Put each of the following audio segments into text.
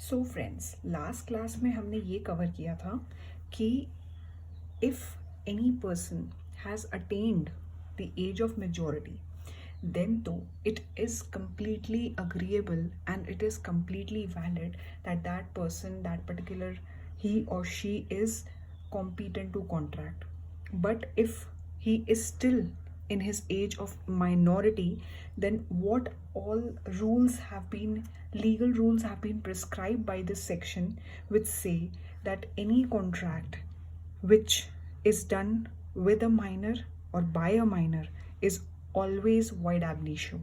So friends, last class में हमने ये कवर किया था कि if any person has attend the age of majority then though it is completely agreeable and it is completely valid that that person, that particular he or she is competent to contract. But if he is still in his age of minority, then what all rules have been, legal rules have been prescribed by this section, which say that any contract which is done with a minor or by a minor is always wide एब initio.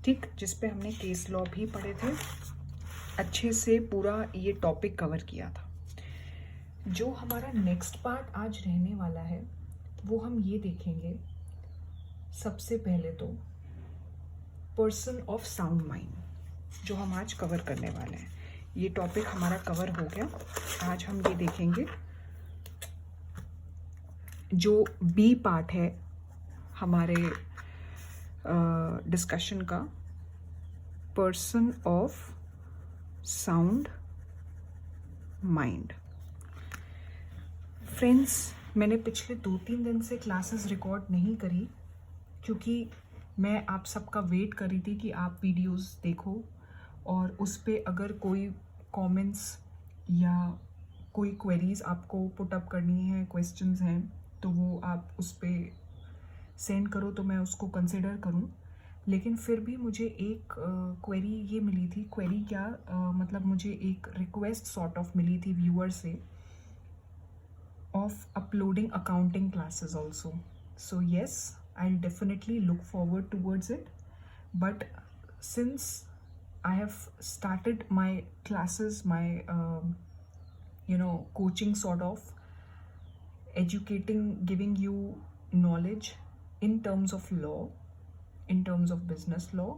ठीक, जिस पे हमने case law भी पढ़े थे, अच्छे से पूरा ये टॉपिक कवर किया था। जो हमारा नेक्स्ट पार्ट आज रहने वाला है वो हम ये देखेंगे। सबसे पहले तो पर्सन ऑफ साउंड माइंड जो हम आज कवर करने वाले हैं, ये टॉपिक हमारा कवर हो गया। आज हम ये देखेंगे जो बी पार्ट है हमारे डिस्कशन का, person of sound mind. Friends, मैंने पिछले 2-3 दिन से क्लासेस रिकॉर्ड नहीं करी क्योंकि मैं आप सबका वेट कर रही थी कि आप वीडियोस देखो और उस पर अगर कोई कमेंट्स या कोई क्वेरीज आपको पुट अप करनी है, क्वेश्चंस हैं, तो वो आप उस पर सेंड करो तो मैं उसको कंसिडर करूं। लेकिन फिर भी मुझे एक क्वेरी ये मिली थी, क्वेरी क्या मतलब मुझे एक रिक्वेस्ट सॉर्ट ऑफ मिली थी व्यूअर से of uploading accounting classes also. So yes, I will definitely look forward towards it, but since I have started my classes, my coaching sort of, educating, giving you knowledge in terms of law, in terms of business law.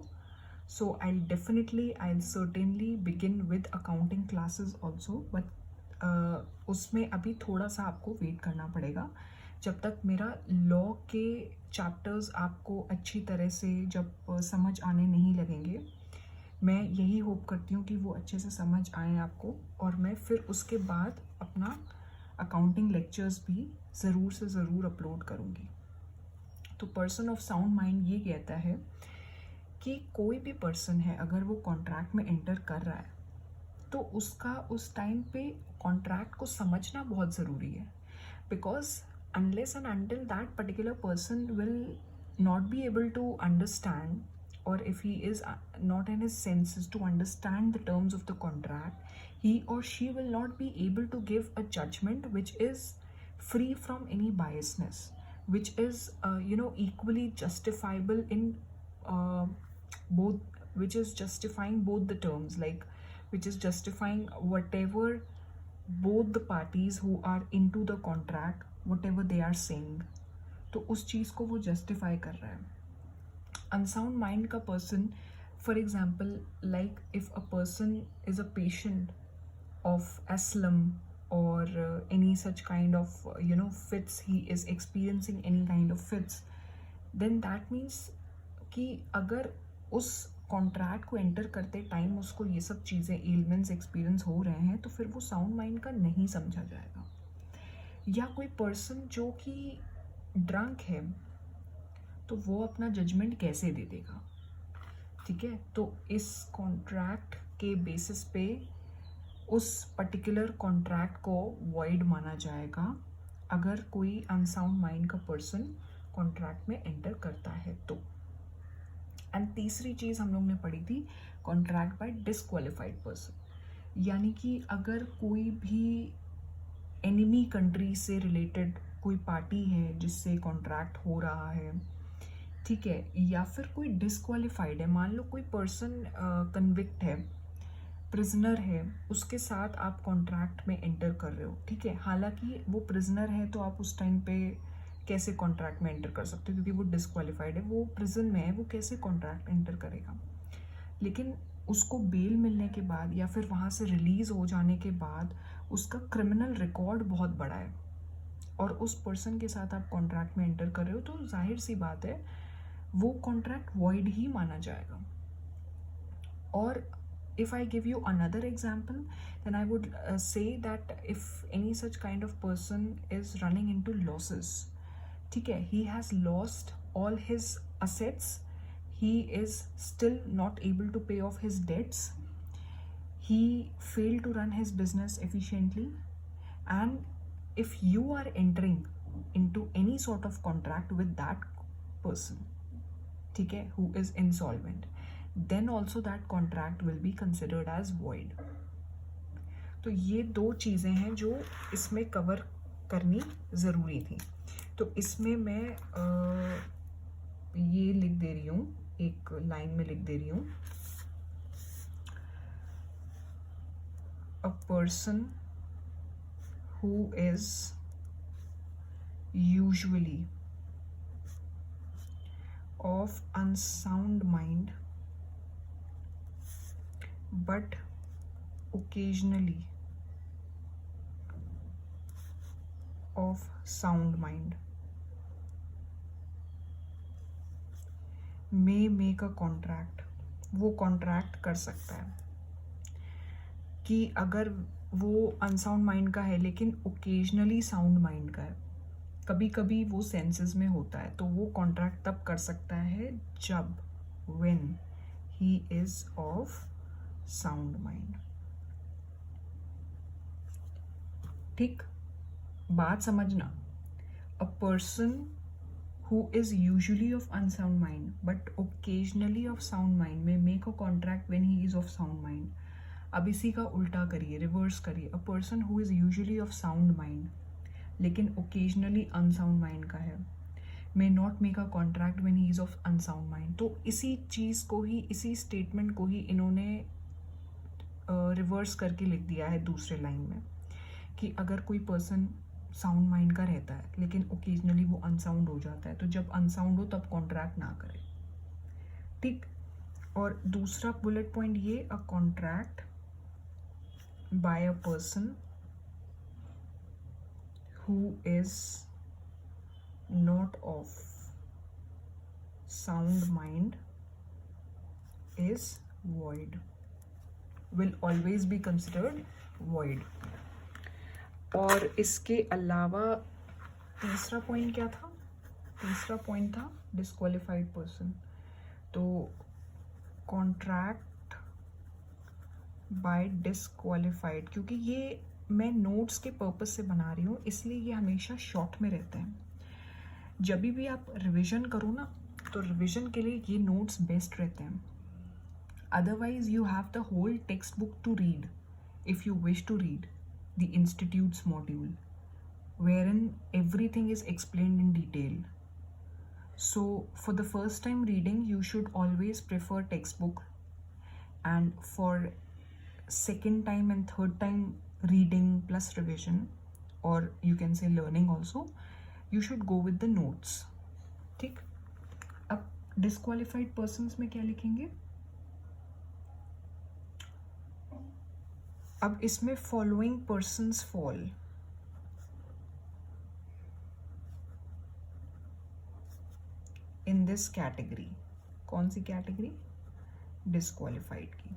So I'll certainly begin with accounting classes also, but उसमें अभी थोड़ा सा आपको wait करना पड़ेगा जब तक मेरा लॉ के चैप्टर्स आपको अच्छी तरह से जब समझ आने नहीं लगेंगे। मैं यही होप करती हूँ कि वो अच्छे से समझ आए आपको, और मैं फिर उसके बाद अपना अकाउंटिंग लेक्चर्स भी ज़रूर से ज़रूर अपलोड करूँगी। तो पर्सन ऑफ साउंड माइंड ये कहता है कि कोई भी पर्सन है अगर वो कॉन्ट्रैक्ट में एंटर कर रहा है तो उसका उस टाइम पे कॉन्ट्रैक्ट को समझना बहुत ज़रूरी है, because unless and until that particular person will not be able to understand, or if he is not in his senses to understand the terms of the contract, he or she will not be able to give a judgment which is free from any biasness, which is equally justifiable in both, which is justifying both the terms, like which is justifying whatever both the parties who are into the contract, whatever they are saying, तो उस चीज़ को वो justify कर रहा है। Unsound mind का person, for example, like if a person is a patient of asylum or any such kind of fits, he is experiencing any kind of fits, then that means कि अगर उस contract को enter करते time उसको ये सब चीज़ें, elements experience हो रहे हैं, तो फिर वो साउंड माइंड का नहीं समझा जाएगा। या कोई पर्सन जो कि ड्रंक है तो वो अपना जजमेंट कैसे दे देगा? ठीक है, तो इस कॉन्ट्रैक्ट के बेसिस पे उस पर्टिकुलर कॉन्ट्रैक्ट को वॉइड माना जाएगा अगर कोई अनसाउंड माइंड का पर्सन कॉन्ट्रैक्ट में एंटर करता है तो। एंड तीसरी चीज़ हम लोग ने पढ़ी थी कॉन्ट्रैक्ट बाय डिसक्वालिफाइड पर्सन, यानी कि अगर कोई भी एनिमी कंट्री से रिलेटेड कोई पार्टी है जिससे कॉन्ट्रैक्ट हो रहा है, ठीक है, या फिर कोई डिसक्वालिफाइड है, मान लो कोई पर्सन कन्विक्ट है, प्रिजनर है, उसके साथ आप कॉन्ट्रैक्ट में एंटर कर रहे हो, ठीक है, हालांकि वो प्रिजनर है तो आप उस टाइम पे कैसे कॉन्ट्रैक्ट में एंटर कर सकते हो क्योंकि वो डिसक्वालिफाइड है, वो प्रिजन में है, वो कैसे कॉन्ट्रैक्ट एंटर करेगा। लेकिन उसको बेल मिलने के बाद या फिर वहाँ से रिलीज़ हो जाने के बाद उसका क्रिमिनल रिकॉर्ड बहुत बड़ा है और उस पर्सन के साथ आप कॉन्ट्रैक्ट में एंटर कर रहे हो, तो जाहिर सी बात है वो कॉन्ट्रैक्ट वॉइड ही माना जाएगा। और if I give you another example, then I would say that if any such kind of person is running into losses, ठीक है, he has lost all his assets, he is still not able to pay off his debts, he failed to run his business efficiently, and if you are entering into any sort of contract with that person, ठीक है, who is insolvent, then also that contract will be considered as void. तो ये दो चीज़ें हैं जो इसमें cover करनी ज़रूरी थी. तो इसमें मैं ये लिख दे रही हूँ, एक लाइन में लिख दे रही हूँ, a person who is usually of unsound mind but occasionally of sound mind may make a contract. वो कॉन्ट्रैक्ट कर सकता है कि अगर वो अनसाउंड माइंड का है लेकिन ओकेजनली साउंड माइंड का है, कभी कभी वो सेंसेस में होता है, तो वो कॉन्ट्रैक्ट तब कर सकता है जब when he is of sound mind. ठीक, बात समझना. A person who is usually of unsound mind but occasionally of sound mind may make a contract when he is of sound mind. अब इसी का उल्टा करिए, रिवर्स करिए. A person who is usually of sound mind लेकिन occasionally unsound mind का है, may not make a contract when he is of unsound mind. तो इसी चीज़ को ही, इसी स्टेटमेंट को ही इन्होंने रिवर्स करके लिख दिया है दूसरे लाइन में, कि अगर कोई पर्सन साउंड माइंड का रहता है लेकिन ओकेजनली वो अनसाउंड हो जाता है, तो जब अनसाउंड हो तब कॉन्ट्रैक्ट ना करे. ठीक. और दूसरा बुलेट पॉइंट ये, a contract by a person who is not of sound mind is void, will always be considered void. और इसके अलावा तीसरा पॉइंट क्या था? तीसरा पॉइंट था डिस्क्वालिफाइड पर्सन. तो कॉन्ट्रैक्ट बाय डिस्क्वालिफाइड, क्योंकि ये मैं नोट्स के पर्पस से बना रही हूँ इसलिए ये हमेशा शॉर्ट में रहते हैं. जब भी आप रिवीजन करो ना, तो रिवीजन के लिए ये नोट्स बेस्ट रहते हैं. Otherwise you have the whole textbook to read if you wish to read the institute's module, wherein everything is explained in detail. So for the first time reading you should always prefer textbook, and for second time and third time reading plus revision, or you can say learning also, you should go with the notes. ठीक. अब disqualified persons में क्या लिखेंगे? अब इसमें following persons fall. In this category. कौन सी category? Disqualified की.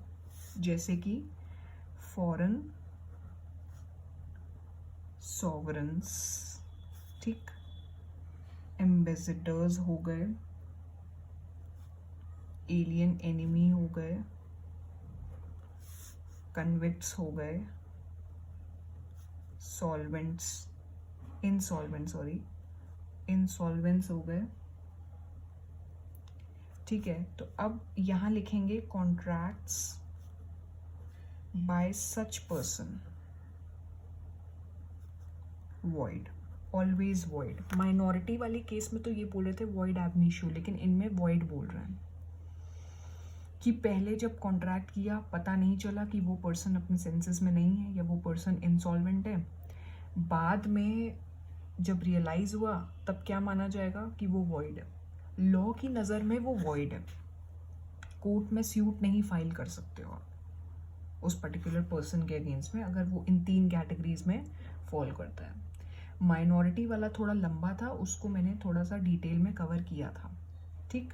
जैसे कि फॉरेन सॉवरेंस, ठीक, एम्बेसडर्स हो गए, एलियन एनिमी हो गए, कन्विक्ट्स हो गए, इंसॉल्वेंट्स हो गए. ठीक है. तो अब यहाँ लिखेंगे contracts bye such person void, always void. Minority वाले केस में तो ये बोल रहे थे वॉइड एब इनिशियो, लेकिन इनमें वॉइड बोल रहे हैं कि पहले जब कॉन्ट्रैक्ट किया पता नहीं चला कि वो पर्सन अपने सेंसेस में नहीं है या वो पर्सन इंसॉल्वेंट है, बाद में जब रियलाइज़ हुआ तब क्या माना जाएगा कि वो वॉइड है. लॉ की नज़र में वो वॉइड है. कोर्ट में स्यूट नहीं फाइल कर सकते हो आप उस पर्टिकुलर पर्सन के अगेंस्ट में अगर वो इन 3 कैटेगरीज में फॉल करता है. माइनॉरिटी वाला थोड़ा लंबा था, उसको मैंने थोड़ा सा डिटेल में कवर किया था. ठीक.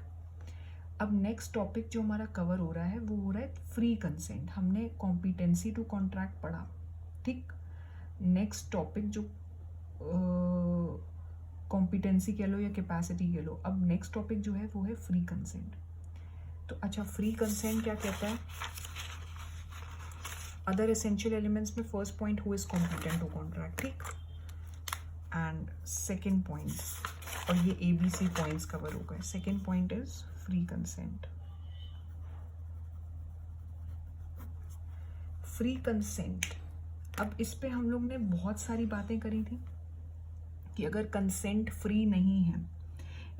अब नेक्स्ट टॉपिक जो हमारा कवर हो रहा है वो हो रहा है फ्री कंसेंट। हमने कॉम्पिटेंसी टू कॉन्ट्रैक्ट पढ़ा, ठीक। नेक्स्ट टॉपिक जो कॉम्पिटेंसी कह लो या कैपेसिटी कह लो, अब नेक्स्ट टॉपिक जो है वो है फ्री कंसेंट। तो अच्छा, फ्री कंसेंट क्या कहता है? अदर एसेंशियल एलिमेंट्स में first point who is competent to contract, ठीक। एंड सेकेंड पॉइंट, और ये ABC पॉइंट्स कवर हो गए। Second point is free consent. Free consent, अब इस पे हम लोग ने बहुत सारी बातें करी थी कि अगर कंसेंट फ्री नहीं है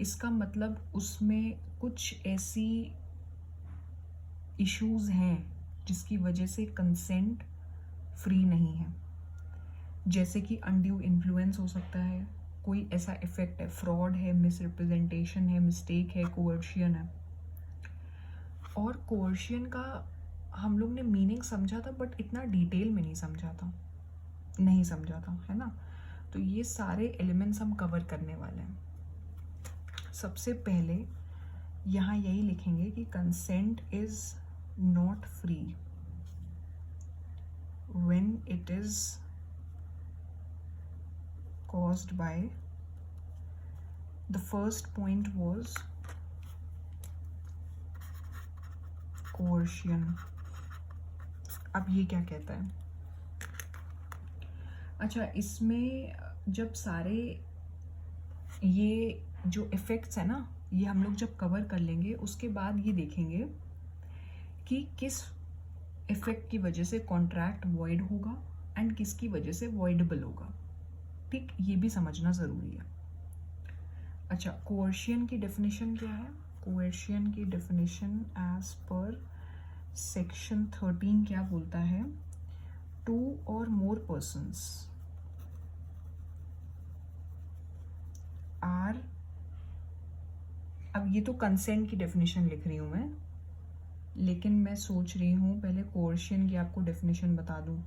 इसका मतलब उसमें कुछ ऐसी इश्यूज हैं जिसकी वजह से कंसेंट फ्री नहीं है। जैसे कि अनड्यू इन्फ्लुएंस हो सकता है, कोई ऐसा इफेक्ट है, फ्रॉड है, मिसरिप्रेजेंटेशन है, मिस्टेक है, कोअर्शियन है। और कोअर्शियन का हम लोग ने मीनिंग समझा था बट इतना डिटेल में नहीं समझा था, है ना। तो ये सारे एलिमेंट्स हम कवर करने वाले हैं। सबसे पहले यहाँ यही लिखेंगे कि consent is not free when it is caused by, the first point was coercion। अब ये क्या कहता है? अच्छा, इसमें जब सारे ये जो इफेक्ट्स है ना, ये हम लोग जब कवर कर लेंगे उसके बाद ये देखेंगे कि किस इफेक्ट की वजह से कॉन्ट्रैक्ट वॉइड होगा एंड किसकी वजह से वॉइडेबल होगा, ठीक। ये भी समझना ज़रूरी है। अच्छा, कोअर्शियन की डेफिनेशन क्या है? कोअर्शियन की डेफिनेशन एज पर सेक्शन 13 क्या बोलता है? 2 or more persons आर, अब ये तो कंसेंट की डेफिनेशन लिख रही हूँ मैं, लेकिन मैं सोच रही हूँ पहले कोअर्शियन की आपको डेफिनेशन बता दूँ।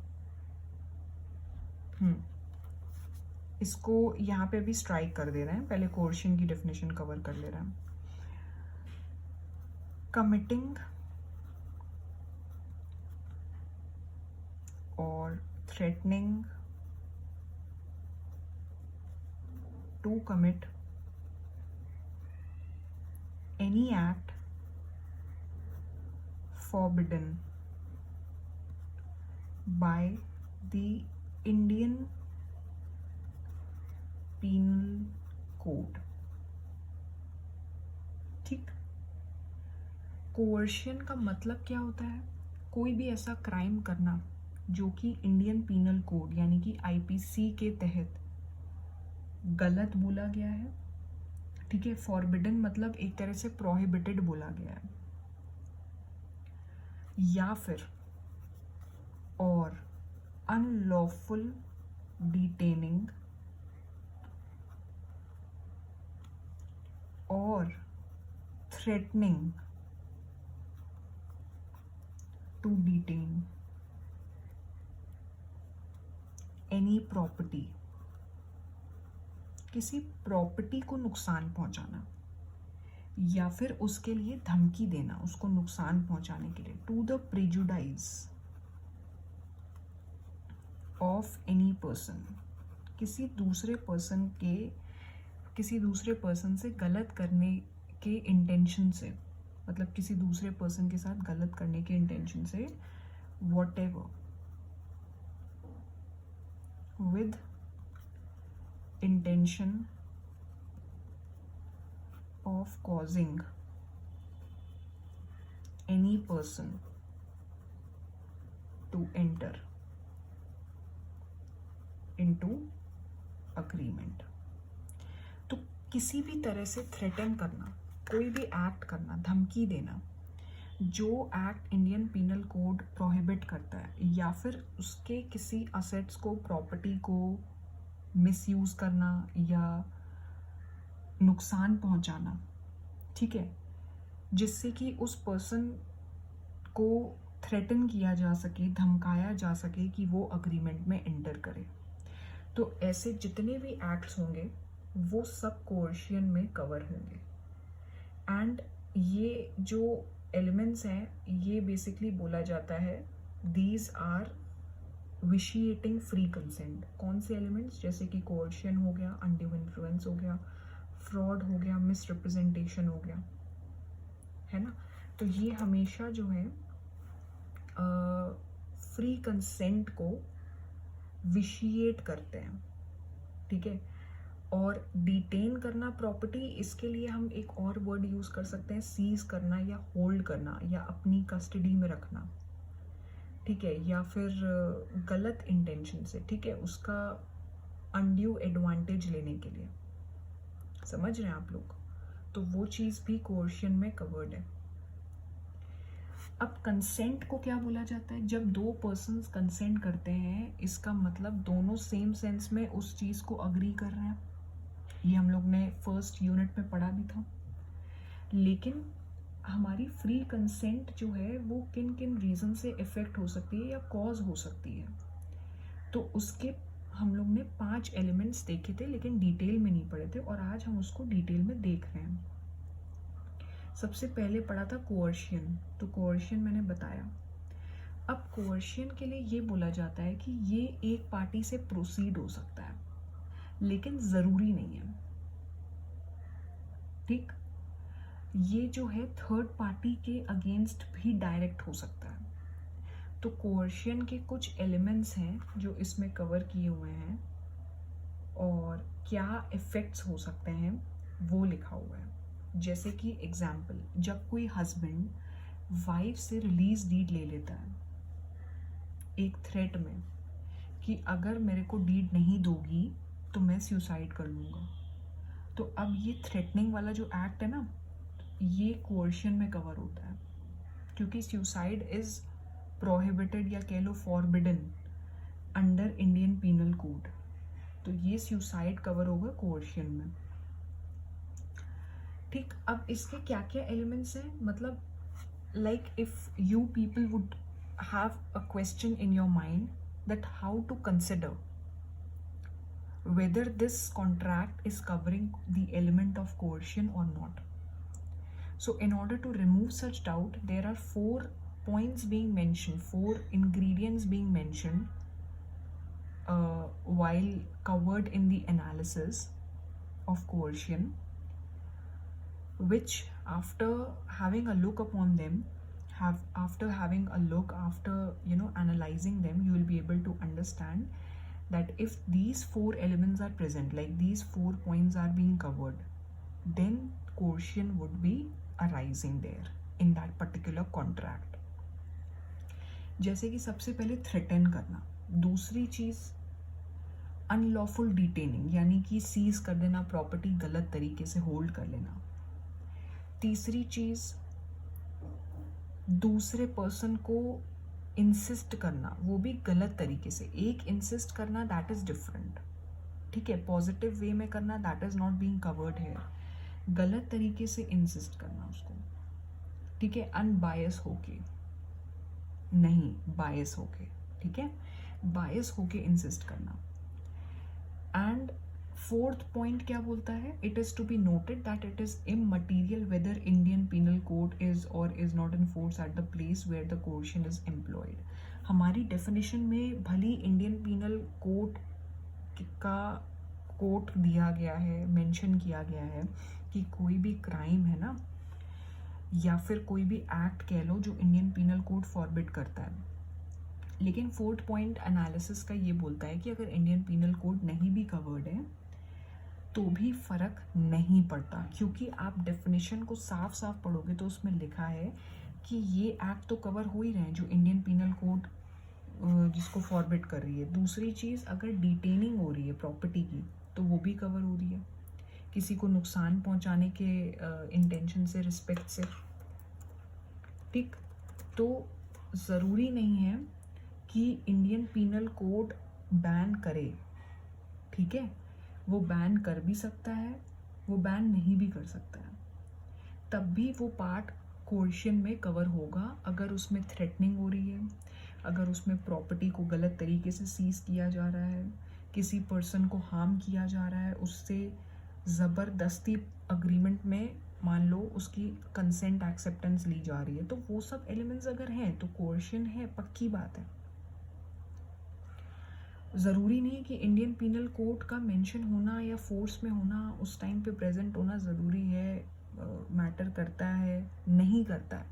इसको यहाँ पे भी स्ट्राइक कर दे रहे हैं, पहले कोअर्शियन की डेफिनेशन कवर कर ले रहे हैं। कमिटिंग और threatening to commit any act forbidden by the Indian Penal Code, ठीक। कोअर्शियन का मतलब क्या होता है? कोई भी ऐसा क्राइम करना जो कि इंडियन पीनल कोड यानी कि IPC के तहत गलत बोला गया है, ठीक है। फॉरबिडन मतलब एक तरह से प्रोहिबिटेड बोला गया है, या फिर और अनलॉफुल डिटेनिंग और threatening to detain any property, किसी प्रॉपर्टी को नुकसान पहुंचाना या फिर उसके लिए धमकी देना, उसको नुकसान पहुंचाने के लिए, to the prejudice of any person, किसी दूसरे पर्सन से गलत करने के इंटेंशन से, मतलब किसी दूसरे पर्सन के साथ गलत करने के इंटेंशन से, whatever with intention of causing any person to enter into agreement। तो किसी भी तरह से थ्रेटन करना, कोई भी एक्ट करना, धमकी देना जो act Indian Penal Code prohibit करता है, या फिर उसके किसी असेट्स को, प्रॉपर्टी को मिसयूज करना या नुकसान पहुंचाना, ठीक है, जिससे कि उस पर्सन को थ्रेटन किया जा सके, धमकाया जा सके कि वो अग्रीमेंट में एंटर करे। तो ऐसे जितने भी एक्ट्स होंगे वो सब कोअर्शियन में कवर होंगे। एंड ये जो एलिमेंट्स हैं ये बेसिकली बोला जाता है दीज आर विशिएटिंग फ्री कंसेंट। कौन से एलिमेंट्स? जैसे कि कोर्शन हो गया, अनड्यू इन्फ्लुएंस हो गया, फ्रॉड हो गया, मिसरिप्रेजेंटेशन हो गया, है ना। तो ये हमेशा जो है फ्री कंसेंट को विशिएट करते हैं, ठीक है। और डिटेन करना प्रॉपर्टी, इसके लिए हम एक और वर्ड यूज़ कर सकते हैं, सीज करना या होल्ड करना या अपनी कस्टडी में रखना, ठीक है, या फिर गलत इंटेंशन से, ठीक है, उसका अनड्यू एडवांटेज लेने के लिए। समझ रहे हैं आप लोग? तो वो चीज़ भी कोर्शन में कवर्ड है। अब कंसेंट को क्या बोला जाता है? जब दो पर्सन्स कंसेंट करते हैं, इसका मतलब दोनों सेम सेंस में उस चीज़ को अग्री कर रहे हैं। ये हम लोग ने फर्स्ट यूनिट में पढ़ा भी था। लेकिन हमारी फ्री कंसेंट जो है वो किन किन रीज़न से इफ़ेक्ट हो सकती है या कॉज हो सकती है, तो उसके हम लोग ने 5 एलिमेंट्स देखे थे, लेकिन डिटेल में नहीं पढ़े थे, और आज हम उसको डिटेल में देख रहे हैं। सबसे पहले पढ़ा था कोअर्शन। तो कोअर्शन मैंने बताया। अब कोअर्शन के लिए ये बोला जाता है कि ये एक पार्टी से प्रोसीड हो सकता है, लेकिन ज़रूरी नहीं है, ठीक। ये जो है थर्ड पार्टी के अगेंस्ट भी डायरेक्ट हो सकता है। तो कोअर्शन के कुछ एलिमेंट्स हैं जो इसमें कवर किए हुए हैं, और क्या इफ़ेक्ट्स हो सकते हैं वो लिखा हुआ है। जैसे कि एग्जाम्पल, जब कोई हस्बैंड वाइफ से रिलीज डीड ले लेता है एक थ्रेट में कि अगर मेरे को डीड नहीं दोगी तो मैं सुसाइड कर लूँगा, तो अब ये थ्रेटनिंग वाला जो एक्ट है ना, ये कोअर्शन में कवर होता है, क्योंकि सुसाइड इज़ प्रोहिबिटेड या कह लो forbidden under Indian Penal Code. तो ये सुसाइड कवर होगा कोअर्शन में, ठीक। अब इसके क्या क्या एलिमेंट्स हैं, मतलब like if you people would have a question in your mind that how to consider whether this contract is covering the element of coercion or not. So in order to remove such doubt, there are 4 points being mentioned, 4 ingredients being mentioned while covered in the analysis of coercion, which after having a look upon them, after analyzing them, you will be able to understand that if these 4 elements are present, like these 4 points are being covered, then coercion would be arising there in that particular contract. जैसे कि सबसे पहले threaten करना, दूसरी चीज़ unlawful detaining, यानी कि seize कर देना प्रॉपर्टी, गलत तरीके से होल्ड कर लेना। तीसरी चीज़ दूसरे पर्सन को इंसिस्ट करना, वो भी गलत तरीके से। एक इंसिस्ट करना दैट इज़ डिफरेंट, ठीक है, पॉजिटिव वे में करना that is not being covered है, गलत तरीके से इंसिस्ट करना उसको, ठीक है, अनबायस होके नहीं, बायस होके, ठीक है, बायस होके इंसिस्ट करना। एंड फोर्थ पॉइंट क्या बोलता है? It is to be noted that it is immaterial whether Indian Penal Code is or is not in force at the place where the coercion is employed. हमारी definition में भली Indian Penal Code का quote दिया गया है, mention किया गया है कि कोई भी क्राइम है ना, या फिर कोई भी एक्ट कह लो जो इंडियन पीनल कोड फॉरबिड करता है, लेकिन फोर्थ पॉइंट एनालिसिस का ये बोलता है कि अगर इंडियन पीनल कोड नहीं भी कवर्ड है तो भी फ़र्क नहीं पड़ता, क्योंकि आप डेफिनेशन को साफ साफ पढ़ोगे तो उसमें लिखा है कि ये एक्ट तो कवर हो ही रहे हैं जो इंडियन पीनल कोड जिसको फॉरबिड कर रही है। दूसरी चीज़, अगर डिटेनिंग हो रही है प्रॉपर्टी की तो वो भी कवर हो रही है, किसी को नुकसान पहुंचाने के इंटेंशन से, रिस्पेक्ट से, ठीक। तो ज़रूरी नहीं है कि इंडियन पीनल कोड बैन करे, ठीक है, वो बैन कर भी सकता है, वो बैन नहीं भी कर सकता है, तब भी वो पार्ट कोर्शन में कवर होगा अगर उसमें थ्रेटनिंग हो रही है, अगर उसमें प्रॉपर्टी को गलत तरीके से सीज किया जा रहा है, किसी पर्सन को हार्म किया जा रहा है, उससे ज़बरदस्ती अग्रीमेंट में मान लो उसकी कंसेंट एक्सेप्टेंस ली जा रही है, तो वो सब एलिमेंट्स अगर हैं तो कोर्शन है, पक्की बात है। ज़रूरी नहीं है कि इंडियन पीनल कोड का मेंशन होना या फोर्स में होना, उस टाइम पे प्रेजेंट होना ज़रूरी है, मैटर करता है, नहीं करता है,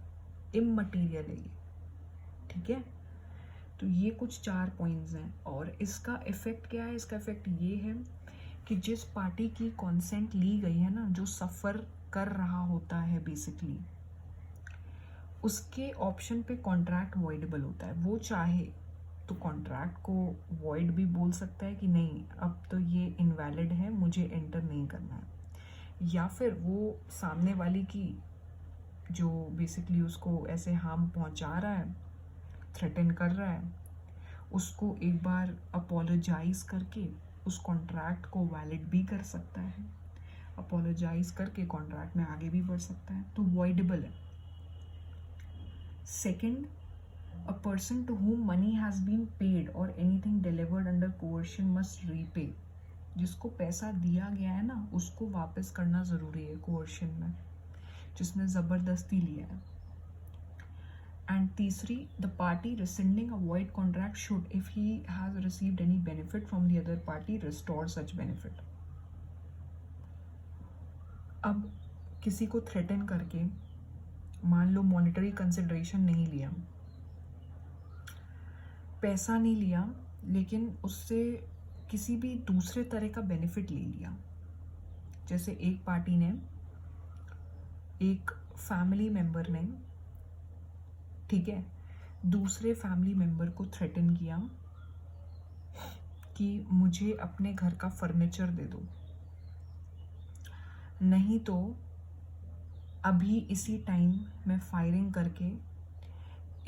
इममटीरियल है ये, ठीक है। तो ये कुछ 4 पॉइंट्स हैं, और इसका इफ़ेक्ट क्या है? इसका इफ़ेक्ट ये है कि जिस पार्टी की कॉन्सेंट ली गई है ना, जो सफ़र कर रहा होता है बेसिकली, उसके ऑप्शन पे कॉन्ट्रैक्ट वॉइडेबल होता है। वो चाहे तो कॉन्ट्रैक्ट को वॉइड भी बोल सकता है कि नहीं, अब तो ये इनवैलिड है, मुझे एंटर नहीं करना है, या फिर वो सामने वाली की जो बेसिकली उसको ऐसे हार्म पहुंचा रहा है, थ्रेटन कर रहा है, उसको एक बार अपोलोजाइज करके उस कॉन्ट्रैक्ट को वैलिड भी कर सकता है, अपोलोजाइज करके कॉन्ट्रैक्ट में आगे भी बढ़ सकता है, तो वॉइडेबल है। Second, a person to whom money has been paid or anything delivered under coercion must repay. जिसको पैसा दिया गया है ना, उसको वापस करना ज़रूरी है कोर्शन में, जिसने ज़बरदस्ती लिया है। एंड तीसरी, the party rescinding a void contract should, if he has received any benefit from the other party, restore such benefit. अब किसी को थ्रेटन करके मान लो मॉनेटरी कंसिडरेशन नहीं लिया, पैसा नहीं लिया, लेकिन उससे किसी भी दूसरे तरह का बेनिफिट ले लिया। जैसे एक पार्टी ने, एक फैमिली मेंबर ने, ठीक है, दूसरे फैमिली मेंबर को थ्रेटन किया कि मुझे अपने घर का फर्नीचर दे दो, नहीं तो अभी इसी टाइम मैं फायरिंग करके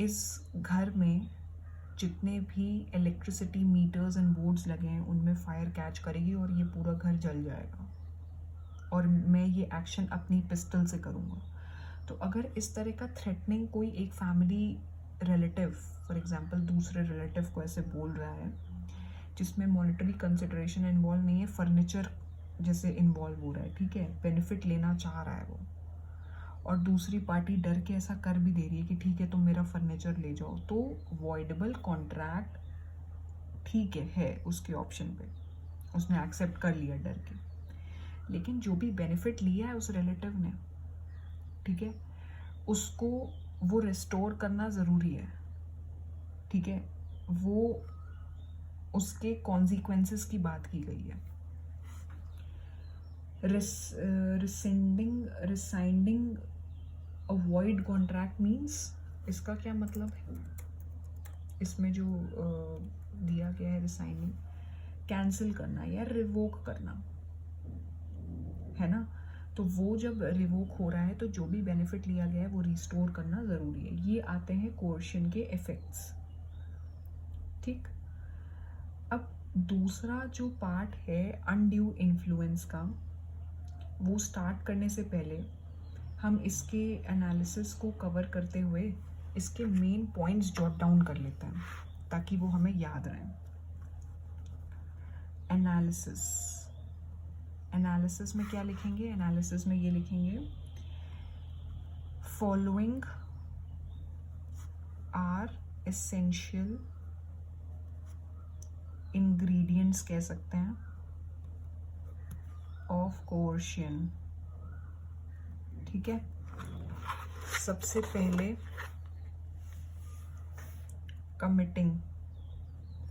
इस घर में जितने भी इलेक्ट्रिसिटी मीटर्स एंड बोर्ड्स लगे हैं उनमें फायर कैच करेगी और ये पूरा घर जल जाएगा, और मैं ये एक्शन अपनी पिस्टल से करूँगा। तो अगर इस तरह का थ्रेटनिंग कोई एक फैमिली रिलेटिव, फॉर एग्जांपल दूसरे रिलेटिव को ऐसे बोल रहा है, जिसमें मॉनेटरी कंसिडरेशन इन्वॉल्व नहीं है, फर्नीचर जैसे इन्वॉल्व हो रहा है, ठीक है, बेनिफिट लेना चाह रहा है वो, और दूसरी पार्टी डर के ऐसा कर भी दे रही है कि ठीक है तुम मेरा फर्नीचर ले जाओ, तो वॉइडेबल कॉन्ट्रैक्ट ठीक है उसके ऑप्शन पे, उसने एक्सेप्ट कर लिया डर के। लेकिन जो भी बेनिफिट लिया है उस रिलेटिव ने, ठीक है, उसको वो रिस्टोर करना ज़रूरी है, ठीक है, वो उसके कॉन्सिक्वेंसेस की बात की गई है। रिसाइंडिंग अ वॉइड कॉन्ट्रैक्ट मीन्स, इसका क्या मतलब है? इसमें जो दिया गया है रिसाइनिंग, कैंसिल करना या रिवोक करना, है ना। तो वो जब रिवोक हो रहा है तो जो भी बेनिफिट लिया गया है वो रिस्टोर करना ज़रूरी है। ये आते हैं कोर्शन के इफ़ेक्ट्स, ठीक। अब दूसरा जो पार्ट है अनड्यू इन्फ्लुएंस का, वो स्टार्ट करने से पहले हम इसके एनालिसिस को कवर करते हुए इसके मेन पॉइंट्स जॉट डाउन कर लेते हैं ताकि वो हमें याद रहें। एनालिसिस में क्या लिखेंगे? एनालिसिस में ये लिखेंगे, फॉलोइंग आर एसेंशियल इंग्रेडिएंट्स कह सकते हैं ऑफ कोर्शन, ठीक है। सबसे पहले कमिटिंग,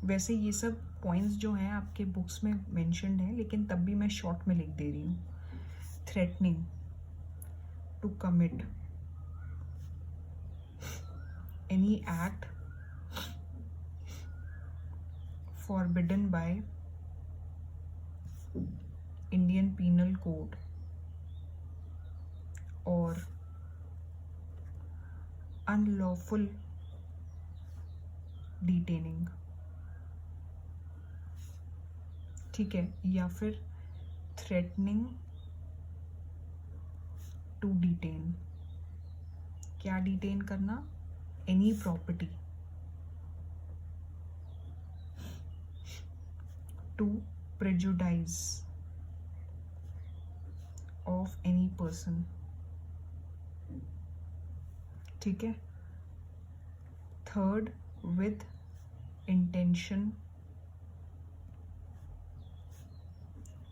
वैसे ये सब पॉइंट्स जो हैं आपके बुक्स में मेंशन्ड हैं, लेकिन तब भी मैं शॉर्ट में लिख दे रही हूँ। Threatening to commit any act forbidden by Indian Penal Code or unlawful detaining, ठीक है, या फिर threatening to detain, क्या डिटेन करना? Any property, to prejudice of any person, ठीक है। Third, with intention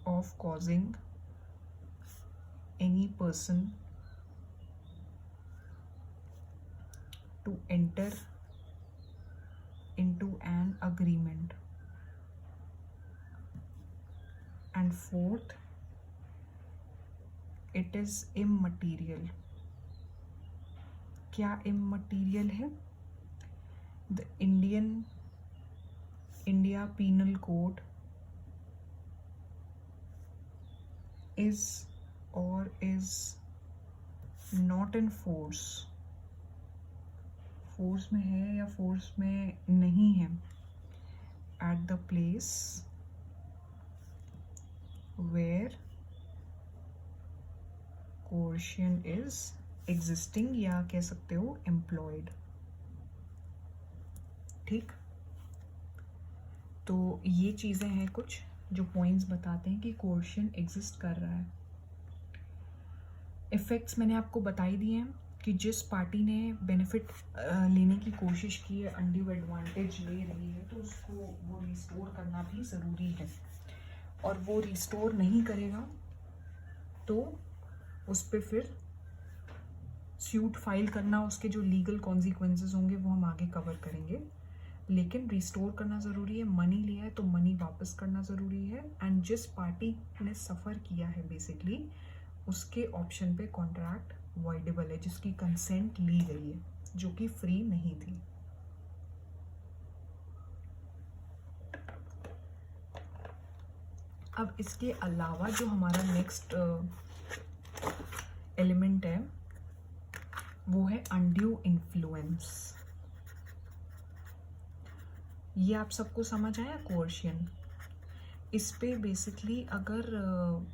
of causing any person to enter into an agreement. And fourth, it is immaterial. क्या immaterial है? The India Penal Code is or is not in force. Force में है या force में नहीं है at the place where coercion is existing, या कह सकते हो employed. ठीक, तो ये चीज़ें हैं कुछ जो पॉइंट्स बताते हैं कि कोर्शन एग्जिस्ट कर रहा है. इफ़ेक्ट्स मैंने आपको बताई दिए हैं कि जिस पार्टी ने बेनिफिट लेने की कोशिश की है, अनड्यू एडवांटेज ले रही है, तो उसको वो रिस्टोर करना भी ज़रूरी है. और वो रिस्टोर नहीं करेगा तो उस पर फिर सूट फाइल करना, उसके जो लीगल कॉन्सिक्वेंसेस होंगे वो हम आगे कवर करेंगे. लेकिन रिस्टोर करना ज़रूरी है. मनी लिया है तो मनी वापस करना ज़रूरी है. एंड जिस पार्टी ने सफ़र किया है बेसिकली, उसके ऑप्शन पे कॉन्ट्रैक्ट वॉइडेबल है, जिसकी कंसेंट ली गई है, जो कि फ्री नहीं थी. अब इसके अलावा जो हमारा नेक्स्ट एलिमेंट है वो है अनड्यू इन्फ्लुएंस. ये आप सबको समझ आया कोर्शियन. इस पे बेसिकली अगर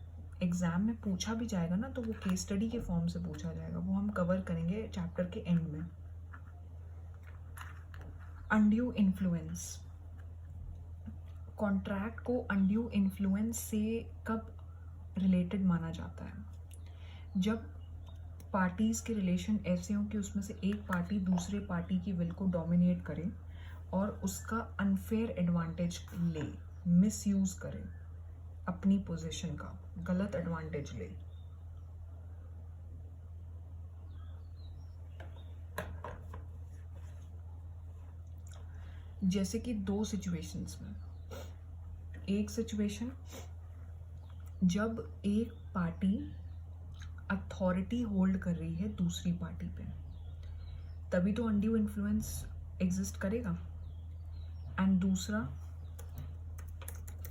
एग्ज़ाम में पूछा भी जाएगा ना, तो वो केस स्टडी के फॉर्म से पूछा जाएगा. वो हम कवर करेंगे चैप्टर के एंड में. Undue influence. कॉन्ट्रैक्ट को अनड्यू इन्फ्लुएंस से कब रिलेटेड माना जाता है? जब पार्टीज़ के रिलेशन ऐसे हों कि उसमें से एक पार्टी दूसरे पार्टी की विल को डोमिनेट करे और उसका अनफेयर एडवांटेज ले, मिसयूज़ करे, अपनी पोजीशन का गलत एडवांटेज ले. जैसे कि दो सिचुएशंस में. एक सिचुएशन जब एक पार्टी अथॉरिटी होल्ड कर रही है दूसरी पार्टी पे, तभी तो अनड्यू इन्फ्लुएंस एग्जिस्ट करेगा. एंड दूसरा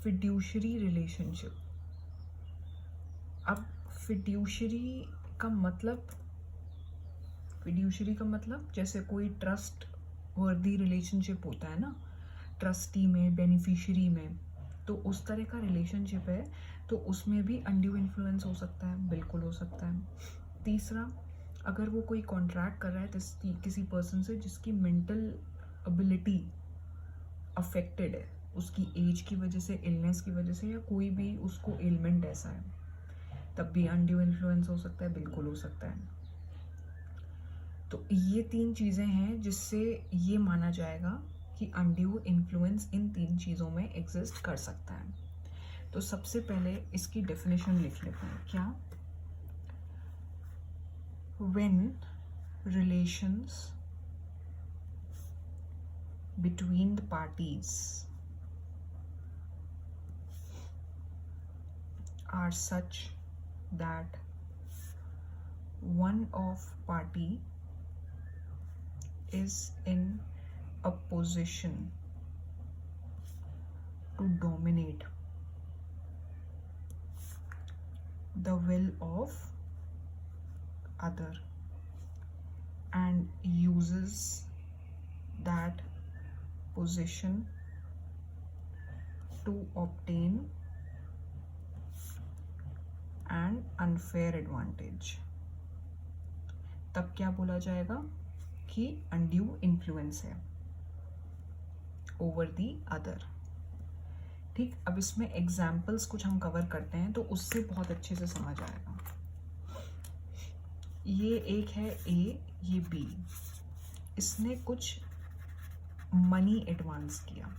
फिड्यूशरी रिलेशनशिप. अब फिड्यूशरी का मतलब जैसे कोई ट्रस्ट वर्दी रिलेशनशिप होता है ना, ट्रस्टी में, बेनिफिशियरी में, तो उस तरह का रिलेशनशिप है. तो उसमें भी अनड्यू इन्फ्लुएंस हो सकता है, बिल्कुल हो सकता है. तीसरा, अगर वो कोई कॉन्ट्रैक्ट कर रहा है किसी पर्सन से जिसकी मेंटल एबिलिटी अफेक्टेड है, उसकी एज की वजह से, इलनेस की वजह से, या कोई भी उसको एलिमेंट ऐसा है, तब भी अनड्यू इन्फ्लुएंस हो सकता है, बिल्कुल हो सकता है. तो ये तीन चीज़ें हैं जिससे ये माना जाएगा कि अनड्यू इन्फ्लुएंस इन तीन चीज़ों में एग्जिस्ट कर सकता है. तो सबसे पहले इसकी डेफिनेशन लिख लेते हैं. क्या? When relations between the parties are such that one of party is in a position to dominate the will of other and uses that position to obtain an unfair advantage, तब क्या बोला जाएगा कि undue influence है over the other. ठीक, अब इसमें examples कुछ हम कवर करते हैं तो उससे बहुत अच्छे से समझ आएगा. ये एक है ए, ये बी, इसने कुछ मनी एडवांस किया,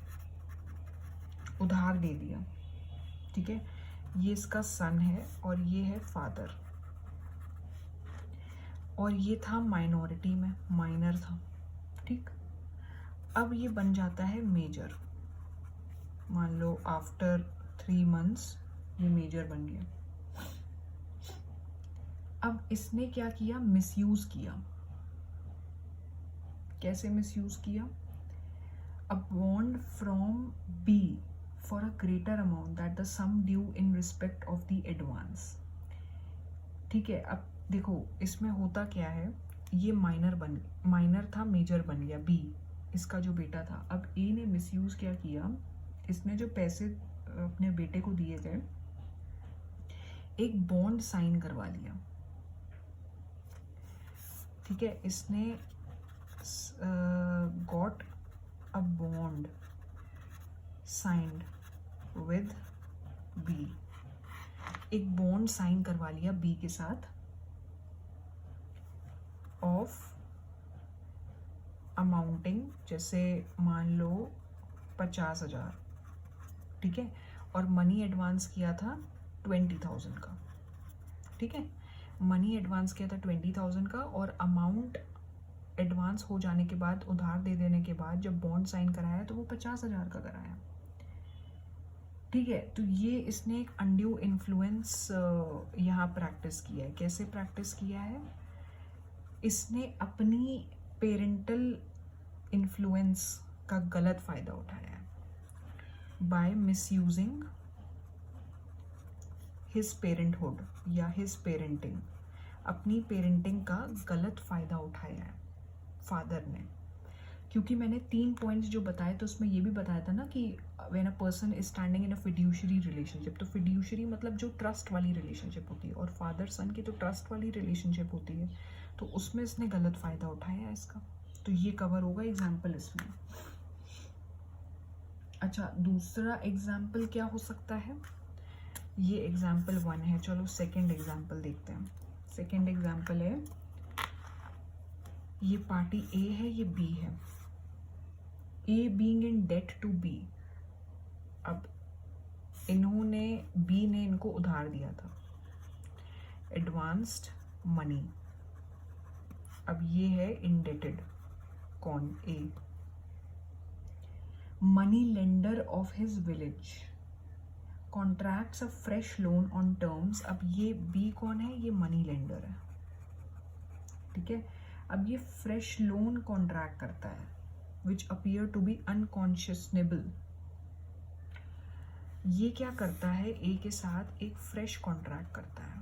उधार दे दिया, ठीक है। ये इसका सन है और ये है फादर, और ये था माइनॉरिटी में, माइनर था, ठीक। अब ये बन जाता है मेजर, मान लो आफ्टर 3 months ये मेजर बन गया। अब इसने क्या किया, मिसयूज किया। कैसे मिसयूज किया? A bond from B for a greater amount that the sum due in respect of the advance, ठीक है। अब देखो इसमें होता क्या है, ये माइनर था, मेजर बन गया बी, इसका जो बेटा था। अब ए ने मिसयूज क्या किया, इसने जो पैसे अपने बेटे को दिए थे, एक बॉन्ड साइन करवा लिया, ठीक है। इसने got a bond signed with B, एक बॉन्ड साइन करवा लिया बी के साथ ऑफ अमाउंटिंग, जैसे मान लो 50,000, ठीक है। और मनी एडवांस किया था 20,000 का, ठीक है। मनी एडवांस किया था 20,000 का, और अमाउंट एडवांस हो जाने के बाद, उधार दे देने के बाद जब बॉन्ड साइन कराया तो वो 50,000 का कराया, ठीक है। तो ये इसने एक अनड्यू इन्फ्लुएंस यहाँ प्रैक्टिस किया है। कैसे प्रैक्टिस किया है? इसने अपनी पेरेंटल इन्फ्लुएंस का गलत फायदा उठाया है बाय मिसयूजिंग हिज पेरेंटहुड या हिज पेरेंटिंग। अपनी पेरेंटिंग का गलत फायदा उठाया है फादर ने, क्योंकि मैंने 3 पॉइंट्स जो बताए तो उसमें ये भी बताया था ना कि when a person is standing in a fiduciary relationship, तो फिड्यूशरी मतलब जो ट्रस्ट वाली रिलेशनशिप होती है, और फादर सन की तो ट्रस्ट वाली रिलेशनशिप होती है, तो उसमें इसने गलत फायदा उठाया है इसका। तो ये कवर होगा एग्जाम्पल इसमें। अच्छा, दूसरा एग्जाम्पल क्या हो सकता है? ये एग्जाम्पल 1 है, चलो सेकेंड एग्जाम्पल देखते हैं। सेकेंड एग्जाम्पल है, ये पार्टी ए है, ये बी है। A being in debt to B, अब इन्होंने, बी ने इनको उधार दिया था, एडवांस्ड मनी। अब ये है इंडेटेड, कौन? A. Money lender of his village contracts a fresh loan on terms. अब ये बी कौन है? ये मनी लेंडर है, ठीक है। अब ये फ्रेश लोन कॉन्ट्रैक्ट करता है विच अपीयर टू बी अनकॉन्शियसनेबल। ये क्या करता है? ए के साथ एक फ्रेश कॉन्ट्रैक्ट करता है,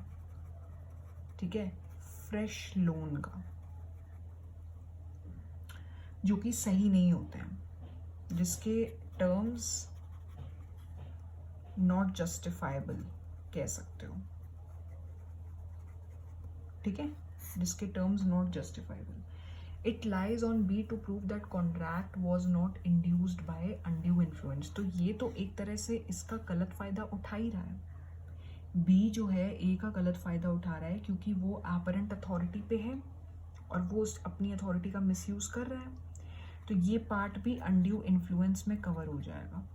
ठीक है, फ्रेश लोन का, जो कि सही नहीं होते हैं, जिसके टर्म्स नॉट जस्टिफाइबल कह सकते हो, ठीक है, जिसके terms not justifiable. It lies on B to prove that contract was not induced by undue influence. तो ये तो एक तरह से इसका गलत फायदा उठा ही रहा है। बी जो है ए का गलत फायदा उठा रहा है, क्योंकि वो अपरेंट अथॉरिटी पे है और वो अपनी अथॉरिटी का मिसयूज कर रहा है। तो ये पार्ट भी अनड्यू इन्फ्लुएंस में कवर हो जाएगा।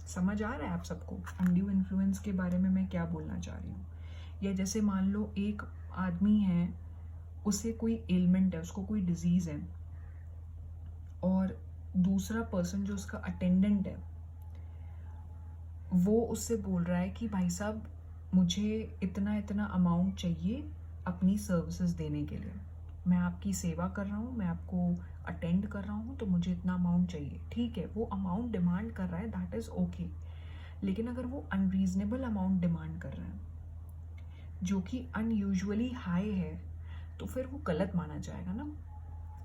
समझ आ रहा है आप सबको अनड्यू इन्फ्लुएंस के बारे में मैं क्या बोलना चाह रही हूँ? या जैसे मान लो एक आदमी है, उसे कोई एलिमेंट है, उसको कोई डिजीज है, और दूसरा पर्सन जो उसका अटेंडेंट है वो उससे बोल रहा है कि भाई साहब मुझे इतना इतना अमाउंट चाहिए अपनी सर्विसेज देने के लिए, मैं आपकी सेवा कर रहा हूँ, मैं आपको अटेंड कर रहा हूँ, तो मुझे इतना अमाउंट चाहिए। ठीक है, वो अमाउंट डिमांड कर रहा है, दैट इज़ ओके। लेकिन अगर वो अनरीजनेबल अमाउंट डिमांड कर रहा है जो कि अनयूजुअली हाई है, तो फिर वो गलत माना जाएगा ना।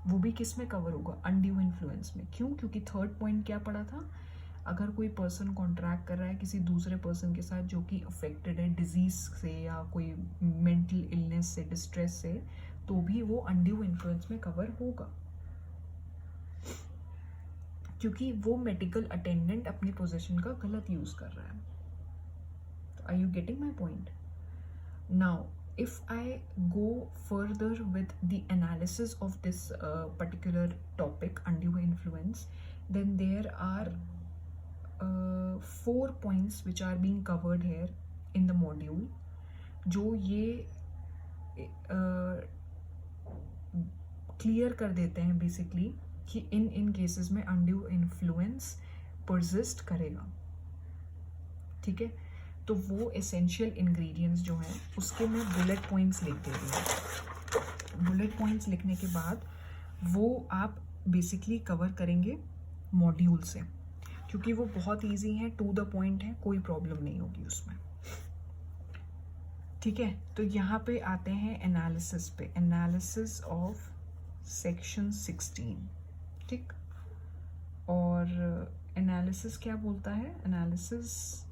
वो भी किस में कवर होगा? अनड्यू इन्फ्लुएंस में। क्यों? क्योंकि थर्ड पॉइंट क्या पड़ा था, अगर कोई पर्सन कॉन्ट्रैक्ट कर रहा है किसी दूसरे पर्सन के साथ जो कि अफेक्टेड है डिजीज से या कोई मेंटल इलनेस से, डिस्ट्रेस से, तो भी वो अनड्यू इन्फ्लुएंस में कवर होगा, क्योंकि वो मेडिकल अटेंडेंट अपनी पोजीशन का गलत यूज कर रहा है। Are you getting my point? Now, if I go further with the analysis of this particular topic, undue influence, then there are 4 points which are being covered here in the module, जो ये clear कर देते हैं basically कि इन cases में undue influence persist करेगा. ठीक है, तो वो एसेंशियल इंग्रेडिएंट्स जो हैं उसके मैं बुलेट पॉइंट्स लिख दे रही हूँ. बुलेट पॉइंट्स लिखने के बाद वो आप बेसिकली कवर करेंगे मॉड्यूल से, क्योंकि वो बहुत इजी है, टू द पॉइंट है, कोई प्रॉब्लम नहीं होगी उसमें. ठीक है, तो यहाँ पे आते हैं एनालिसिस पे. Analysis of section 16. ठीक, और एनालिसिस क्या बोलता है? Analysis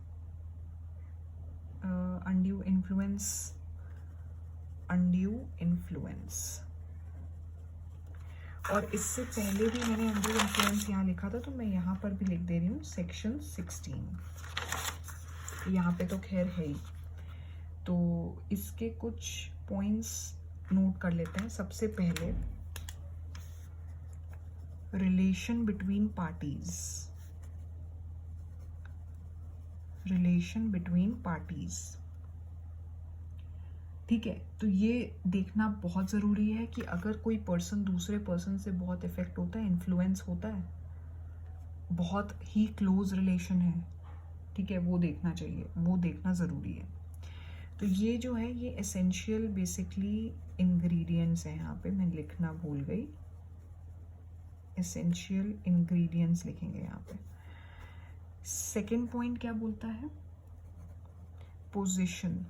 undue influence. और इससे पहले भी मैंने undue influence यहाँ लिखा था, तो मैं यहाँ पर भी लिख दे रही हूँ सेक्शन 16. यहाँ पे तो खैर है ही, तो इसके कुछ पॉइंट्स नोट कर लेते हैं. सबसे पहले रिलेशन बिटवीन पार्टीज. ठीक है, तो ये देखना बहुत ज़रूरी है कि अगर कोई पर्सन दूसरे पर्सन से बहुत इफेक्ट होता है, इन्फ्लुएंस होता है, बहुत ही क्लोज रिलेशन है, ठीक है, वो देखना चाहिए, वो देखना ज़रूरी है. तो ये जो है ये एसेंशियल बेसिकली इंग्रेडिएंट्स हैं. यहाँ पे मैं लिखना भूल गई, एसेंशियल इंग्रेडिएंट्स लिखेंगे यहाँ पे. सेकेंड पॉइंट क्या बोलता है? Position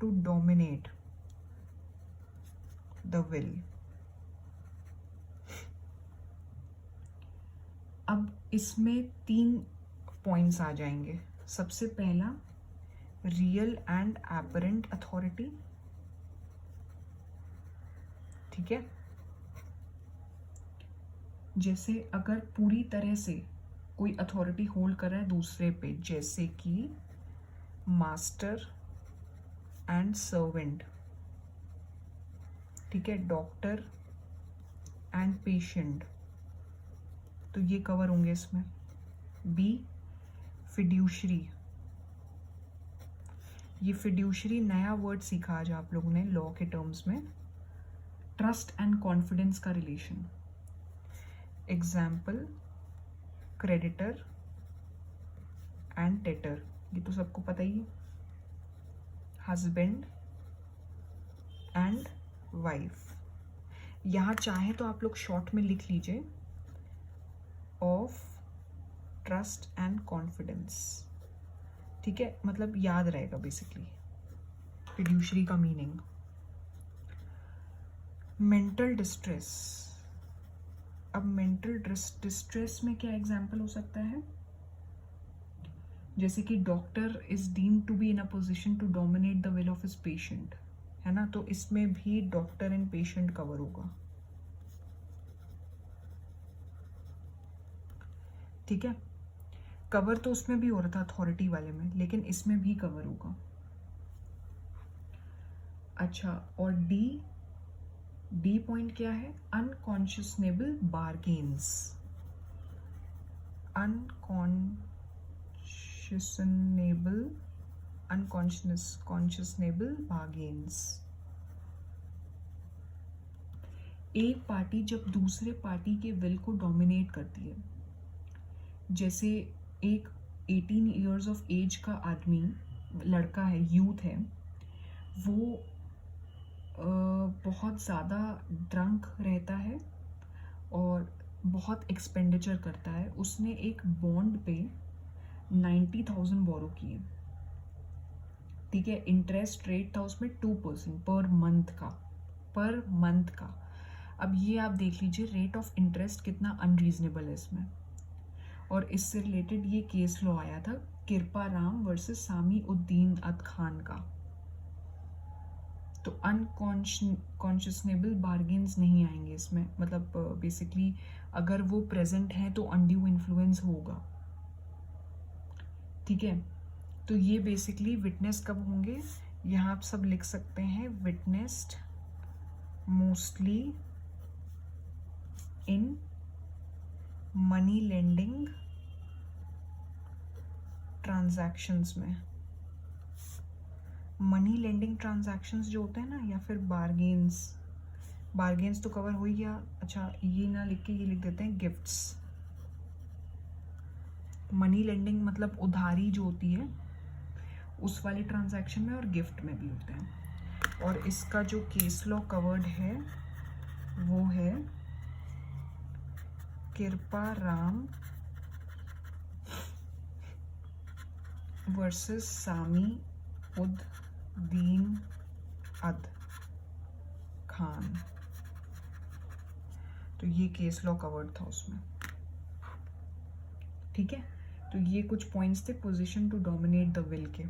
to dominate the will. अब इसमें 3 पॉइंट्स आ जाएंगे. सबसे पहला रियल एंड एपरेंट अथॉरिटी. ठीक है, जैसे अगर पूरी तरह से कोई अथॉरिटी होल्ड कर रहा है दूसरे पे, जैसे कि मास्टर एंड सर्वेंट. ठीक है, डॉक्टर एंड पेशेंट, तो ये कवर होंगे इसमें. B fiduciary. ये फिड्यूशरी नया वर्ड सीखा आज आप लोगों ने लॉ के टर्म्स में. ट्रस्ट एंड कॉन्फिडेंस का relation. Example creditor and debtor, ये तो सबको पता ही है. Husband and wife. यहाँ चाहे तो आप लोग शॉर्ट में लिख लीजिए ऑफ ट्रस्ट एंड कॉन्फिडेंस. ठीक है, मतलब याद रहेगा बेसिकली फिड्यूशरी का मीनिंग. Mental distress. अब मेंटल डिस्ट्रेस में क्या एग्जाम्पल हो सकता है? जैसे कि doctor is deemed to be in a position to dominate the will of his patient, है ना, तो इसमें भी डॉक्टर एंड पेशेंट कवर होगा. ठीक है, कवर तो उसमें भी हो रहा था अथॉरिटी वाले में, लेकिन इसमें भी कवर होगा. अच्छा, और डी पॉइंट क्या है? अनकॉन्शियसनेबल बार्गेन्स. अनकॉन्शियसनेबल बार्गेन्स. एक पार्टी जब दूसरे पार्टी के विल को डोमिनेट करती है, जैसे एक 18 ईयर्स ऑफ एज का आदमी, लड़का है, यूथ है, वो बहुत ज़्यादा ड्रंक रहता है और बहुत एक्सपेंडिचर करता है. उसने एक बॉन्ड पे 90,000 बोरो किए. ठीक है, इंटरेस्ट रेट था उसमें 2% पर मंथ का. अब ये आप देख लीजिए रेट ऑफ इंटरेस्ट कितना अनरीजनेबल है इसमें. और इससे रिलेटेड ये केस लॉ आया था कृपा राम वर्सेस सामी उद्दीन अद खान का. तो अनकॉन्शियसनेबल बार्गेन्स नहीं आएंगे इसमें, मतलब बेसिकली अगर वो प्रेजेंट है तो अनड्यू इन्फ्लुएंस होगा. ठीक है, तो ये बेसिकली विटनेस कब होंगे, यहाँ आप सब लिख सकते हैं witnessed mostly in money lending transactions में। मनी लेंडिंग ट्रांजैक्शंस जो होते हैं ना, या फिर बार्गेन्स तो कवर हो ही गया। अच्छा, ये ना लिख के ये लिख देते हैं गिफ्ट्स। मनी लेंडिंग मतलब उधारी जो होती है उस वाली ट्रांजैक्शन में, और गिफ्ट में भी होते हैं। और इसका जो केस लॉ कवर्ड है वो है कृपा राम वर्सेस सामी उद दीन अद खान। तो ये केस लॉ कवर्ड था उसमें, ठीक है। तो ये कुछ पॉइंट्स थे position to dominate the will के।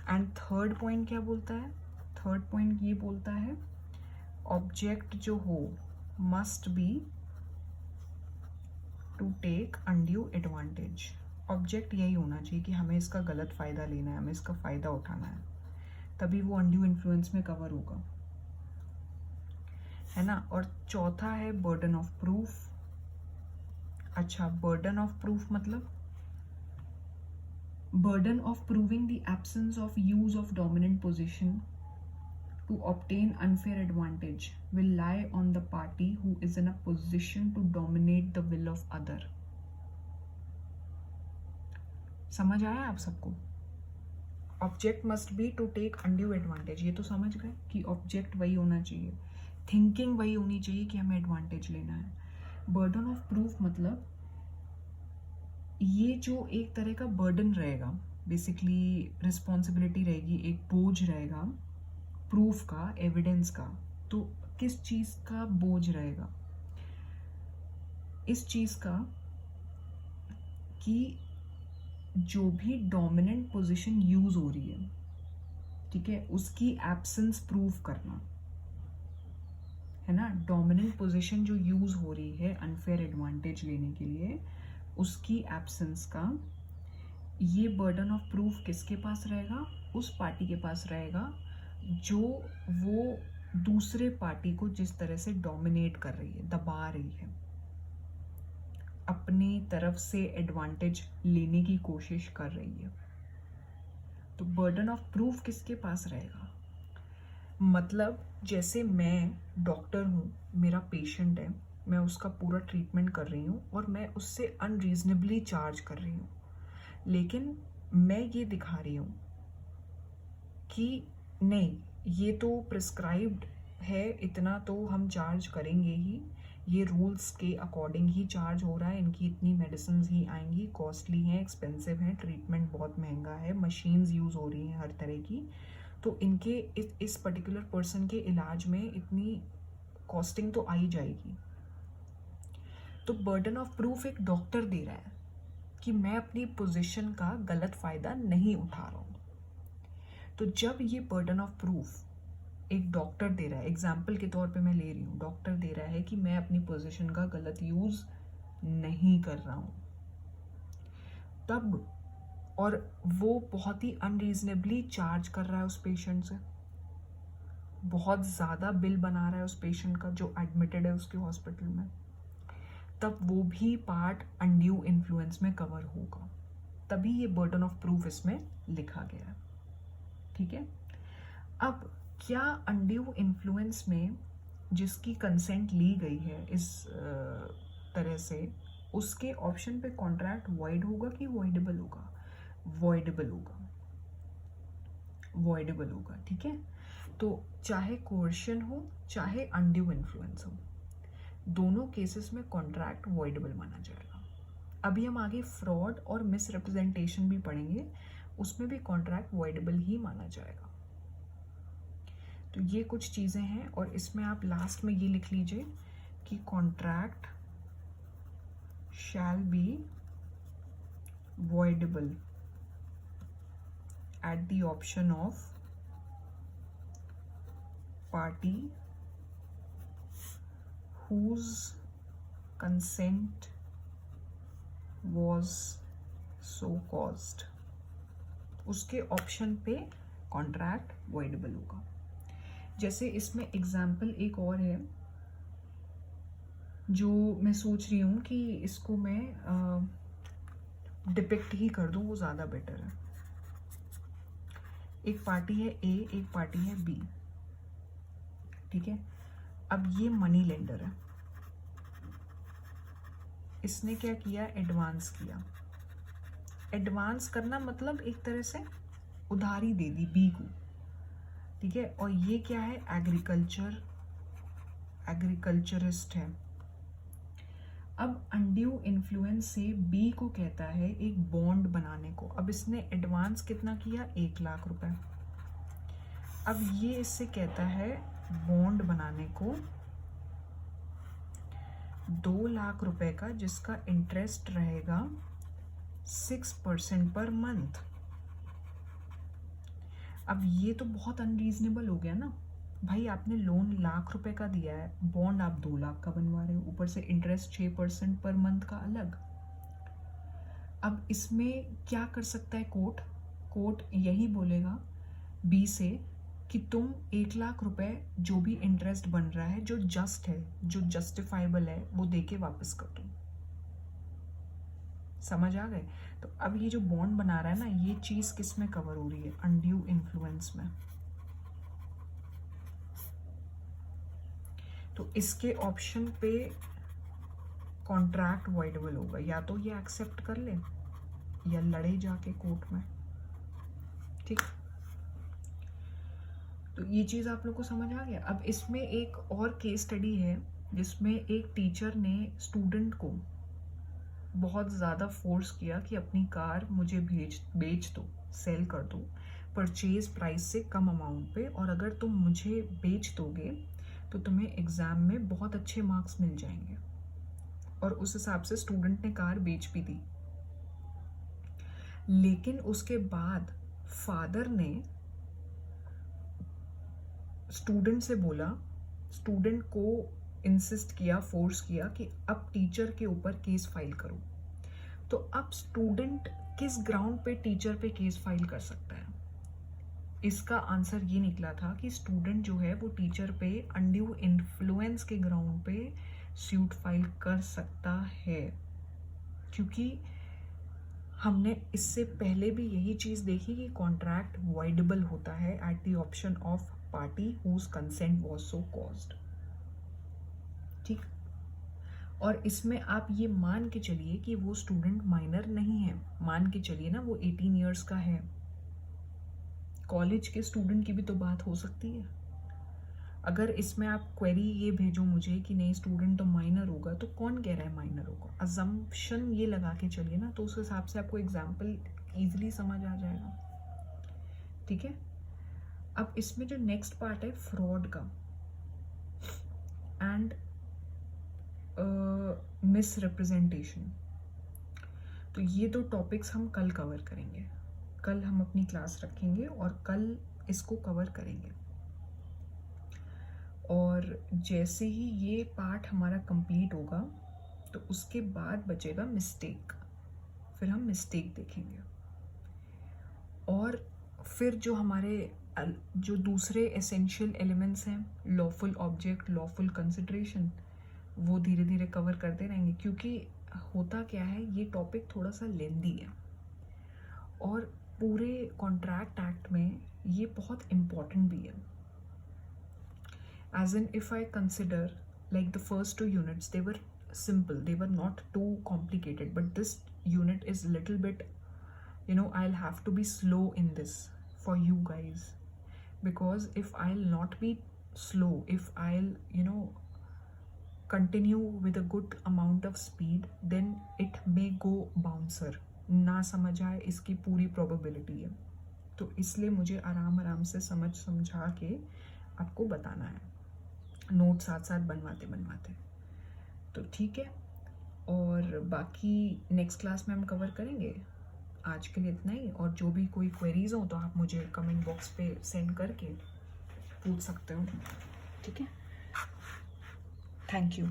एंड थर्ड पॉइंट क्या बोलता है, थर्ड पॉइंट ये बोलता है ऑब्जेक्ट जो हो must be to take undue advantage. Object यही होना चाहिए कि हमें इसका गलत फ़ायदा लेना है, हमें इसका फ़ायदा उठाना है, तभी वो अनड्यू इन्फ्लुएंस में कवर होगा, है ना। और चौथा है बर्डन ऑफ प्रूफ। अच्छा, बर्डन ऑफ प्रूफ मतलब burden of proving the absence of use of dominant position to obtain unfair advantage will lie on the party who is in a position to dominate the will of other। समझ आया आप सबको? Object must be to take undue advantage, ये तो समझ गए कि object वही होना चाहिए, थिंकिंग वही होनी चाहिए कि हमें एडवांटेज लेना है। बर्डन ऑफ प्रूफ मतलब ये जो एक तरह का बर्डन रहेगा, बेसिकली रिस्पॉन्सिबिलिटी रहेगी, एक बोझ रहेगा प्रूफ का, एविडेंस का। तो किस चीज़ का बोझ रहेगा? इस चीज़ का कि जो भी डोमिनेंट पोजीशन यूज हो रही है, ठीक है, उसकी एब्सेंस प्रूव करना, है ना। डोमिनेंट पोजीशन जो यूज हो रही है अनफेयर एडवांटेज लेने के लिए, उसकी एब्सेंस का ये बर्डन ऑफ प्रूफ किसके पास रहेगा? उस पार्टी के पास रहेगा जो वो दूसरे पार्टी को जिस तरह से डोमिनेट कर रही है, दबा रही है, अपनी तरफ से एडवांटेज लेने की कोशिश कर रही है। तो बर्डन ऑफ प्रूफ किसके पास रहेगा? मतलब जैसे मैं डॉक्टर हूँ, मेरा पेशेंट है, मैं उसका पूरा ट्रीटमेंट कर रही हूँ और मैं उससे अनरीजनेबली चार्ज कर रही हूँ, लेकिन मैं ये दिखा रही हूँ कि नहीं, ये तो प्रिस्क्राइब्ड है, इतना तो हम चार्ज करेंगे ही, ये रूल्स के अकॉर्डिंग ही चार्ज हो रहा है, इनकी इतनी मेडिसिन ही आएंगी, कॉस्टली हैं, एक्सपेंसिव हैं, ट्रीटमेंट बहुत महंगा है, मशीन्स यूज़ हो रही हैं हर तरह की, तो इनके इस पर्टिकुलर पर्सन के इलाज में इतनी कॉस्टिंग तो आ ही जाएगी। तो बर्डन ऑफ प्रूफ एक डॉक्टर दे रहा है कि मैं अपनी पोजीशन का गलत फ़ायदा नहीं उठा रहा हूँ। तो जब ये बर्डन ऑफ प्रूफ एक डॉक्टर दे रहा है, एग्जाम्पल के तौर पे मैं ले रही हूँ, डॉक्टर दे रहा है कि मैं अपनी पोजीशन का गलत यूज़ नहीं कर रहा हूँ, तब, और वो बहुत ही अनरीजनेबली चार्ज कर रहा है उस पेशेंट से, बहुत ज़्यादा बिल बना रहा है उस पेशेंट का जो एडमिटेड है उसके हॉस्पिटल में, तब वो भी पार्ट अनड्यू इन्फ्लुएंस में कवर होगा, तभी ये बर्डन ऑफ प्रूफ इसमें लिखा गया है, ठीक है। अब क्या अनड्यू इन्फ्लुएंस में जिसकी कंसेंट ली गई है इस तरह से, उसके ऑप्शन पे कॉन्ट्रैक्ट वॉइड होगा कि वॉइडेबल होगा? वॉइडेबल होगा, वॉइडेबल होगा, ठीक है। तो चाहे कोर्शन हो चाहे अनड्यू इन्फ्लुएंस हो, दोनों केसेस में कॉन्ट्रैक्ट वॉइडेबल माना जाएगा। अभी हम आगे फ्रॉड और मिसरिप्रेजेंटेशन भी पढ़ेंगे, उसमें भी कॉन्ट्रैक्ट वॉइडेबल ही माना जाएगा। तो ये कुछ चीज़ें हैं, और इसमें आप लास्ट में ये लिख लीजिए कि contract shall be voidable at the option of party whose consent was so caused। उसके ऑप्शन पे कॉन्ट्रैक्ट वॉइडेबल होगा। जैसे इसमें एग्जाम्पल एक और है जो मैं सोच रही हूँ कि इसको मैं डिपिक्ट ही कर दूँ, वो ज़्यादा बेटर है। एक पार्टी है ए, एक पार्टी है बी, ठीक है। अब ये मनी लेंडर है, इसने क्या किया, एडवांस किया। एडवांस करना मतलब एक तरह से उधारी दे दी बी को, ठीक है। और ये क्या है, एग्रीकल्चरिस्ट है। अब अनड्यू इन्फ्लुएंस से बी को कहता है एक बॉन्ड बनाने को। अब इसने एडवांस कितना किया, 1 लाख रुपए। अब ये इससे कहता है बॉन्ड बनाने को 2 लाख रुपए का, जिसका इंटरेस्ट रहेगा 6% पर मंथ। अब ये तो बहुत अनरीजनेबल हो गया ना भाई, आपने लोन 1 लाख रुपए का दिया है, बॉन्ड आप 2 लाख का बनवा रहे हो, ऊपर से इंटरेस्ट 6% पर मंथ का अलग। अब इसमें क्या कर सकता है कोर्ट यही बोलेगा बी से कि तुम 1 लाख रुपए जो भी इंटरेस्ट बन रहा है, जो जस्ट है, जो जस्टिफाइबल है, वो देके वापस कर दो। समझ आ गए? तो अब ये जो बॉन्ड बना रहा है ना, ये चीज किस में कवर हो रही है, अनड्यू इन्फ्लुएंस में। तो इसके ऑप्शन पे कॉन्ट्रैक्ट वॉइडेबल होगा, या तो ये एक्सेप्ट कर ले या लड़े जाके कोर्ट में, ठीक। तो ये चीज आप लोग को समझ आ गया। अब इसमें एक और केस स्टडी है जिसमें एक टीचर ने स्टूडेंट को बहुत ज़्यादा फोर्स किया कि अपनी कार मुझे बेच दो, सेल कर दो परचेज प्राइस से कम अमाउंट पे, और अगर तुम मुझे बेच दोगे तो तुम्हें एग्ज़ाम में बहुत अच्छे मार्क्स मिल जाएंगे। और उस हिसाब से स्टूडेंट ने कार बेच भी दी। लेकिन उसके बाद फादर ने स्टूडेंट से बोला, स्टूडेंट को इंसिस्ट किया, फोर्स किया कि अब टीचर के ऊपर केस फाइल करो। तो अब स्टूडेंट किस ग्राउंड पे टीचर पे केस फाइल कर सकता है? इसका आंसर ये निकला था कि स्टूडेंट जो है वो टीचर पे अनड्यू इन्फ्लुएंस के ग्राउंड पे सूट फाइल कर सकता है, क्योंकि हमने इससे पहले भी यही चीज देखी कि कॉन्ट्रैक्ट वॉइडेबल होता है at the option of party whose consent was so caused, ठीक। और इसमें आप ये मान के चलिए कि वो स्टूडेंट माइनर नहीं है, मान के चलिए ना वो 18 इयर्स का है। कॉलेज के स्टूडेंट की भी तो बात हो सकती है। अगर इसमें आप क्वेरी ये भेजो मुझे कि नहीं स्टूडेंट तो माइनर होगा, तो कौन कह रहा है माइनर होगा? अजम्पशन ये लगा के चलिए ना, तो उस हिसाब से आपको एग्जाम्पल इजीली समझ आ जाएगा, ठीक है। अब इसमें जो नेक्स्ट पार्ट है फ्रॉड का एंड मिस रिप्रेजेंटेशन, तो ये दो टॉपिक्स हम कल कवर करेंगे। कल हम अपनी क्लास रखेंगे और कल इसको कवर करेंगे। और जैसे ही ये पार्ट हमारा कंप्लीट होगा तो उसके बाद बचेगा मिस्टेक, फिर हम मिस्टेक देखेंगे। और फिर जो हमारे जो दूसरे एसेंशियल एलिमेंट्स हैं, लॉफुल ऑब्जेक्ट, लॉफुल कंसिडरेशन, वो धीरे धीरे कवर करते रहेंगे, क्योंकि होता क्या है, ये टॉपिक थोड़ा सा लेंदी है और पूरे कॉन्ट्रैक्ट एक्ट में ये बहुत इम्पॉर्टेंट भी है। As in, if I consider like the first 2 units, they were simple, they were not too complicated, but this unit is a little bit, I'll have to be slow in this for you guys, because if I'll not be slow, if I'll continue with a good amount of speed, then it may go bouncer, ना समझ आए इसकी पूरी probability है। तो इसलिए मुझे आराम से समझा के आपको बताना है, नोट साथ साथ बनवाते। तो ठीक है, और बाकी नेक्स्ट क्लास में हम कवर करेंगे। आज के लिए इतना ही, और जो भी कोई क्वेरीज हो तो आप मुझे कमेंट बॉक्स पे सेंड करके पूछ सकते हो, ठीक है। Thank you.